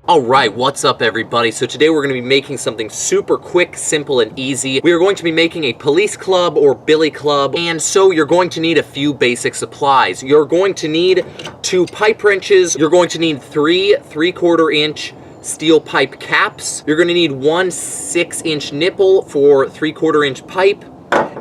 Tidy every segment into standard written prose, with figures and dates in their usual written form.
Alright, what's up everybody? So today we're going to be making something super quick, simple, and easy. We are going to be making a police club or billy club, and so you're going to need a few basic supplies. You're going to need 2 pipe wrenches, you're going to need 3 3/4 inch steel pipe caps, you're going to need 1 6-inch nipple for 3/4 inch pipe,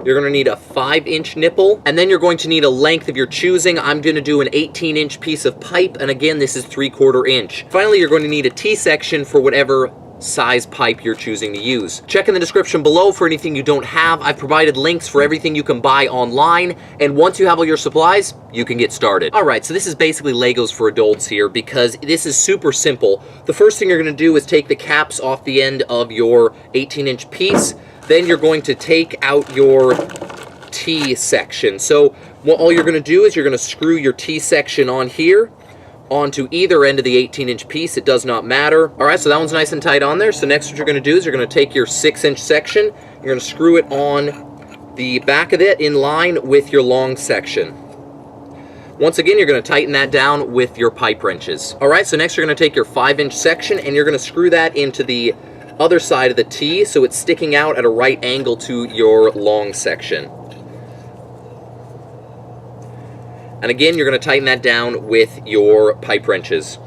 you're going to need a 5-inch nipple, and then you're going to need a length of your choosing. I'm going to do an 18-inch piece of pipe, and again, this is 3/4 inch. Finally, you're going to need a T-section for whatever size pipe you're choosing to use. Check in the description below for anything you don't have. I've provided links for everything you can buy online, and once you have all your supplies, you can get started. Alright, so this is basically Legos for adults here because this is super simple. The first thing you're going to do is take the caps off the end of your 18-inch piece. Then you're going to take out your T-section. So what all you're going to do is you're going to screw your T-section on here, onto either end of the 18-inch piece. It does not matter. Alright, so that one's nice and tight on there. So next what you're going to do is you're going to take your 6-inch section, you're going to screw it on the back of it in line with your long section. Once again, you're going to tighten that down with your pipe wrenches. Alright, so next you're going to take your 5-inch section and you're going to screw that into the other side of the T so it's sticking out at a right angle to your long section. And again, you're going to tighten that down with your pipe wrenches.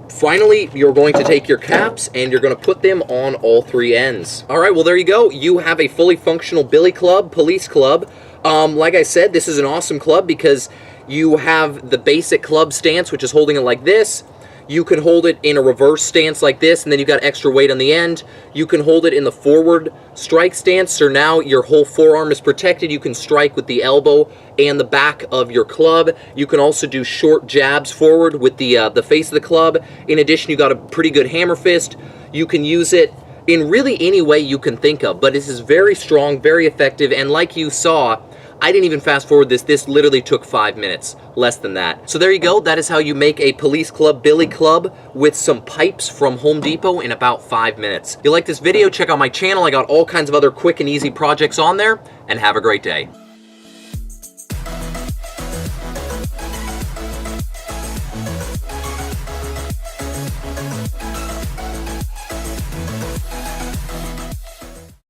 Finally, you're going to take your caps and you're going to put them on all 3 ends. Alright, well there you go. You have a fully functional billy club, police club. Like I said, this is an awesome club because you have the basic club stance, which is holding it like this. You can hold it in a reverse stance like this, and then you've got extra weight on the end. You can hold it in the forward strike stance, so now your whole forearm is protected. You can strike with the elbow and the back of your club. You can also do short jabs forward with the face of the club. In addition, you got a pretty good hammer fist. You can use it in really any way you can think of, but this is very strong, very effective, and like you saw, I didn't even fast forward this. This literally took 5 minutes, less than that. So there you go. That is how you make a police club, billy club with some pipes from Home Depot in about 5 minutes. If you like this video, check out my channel. I got all kinds of other quick and easy projects on there, and have a great day.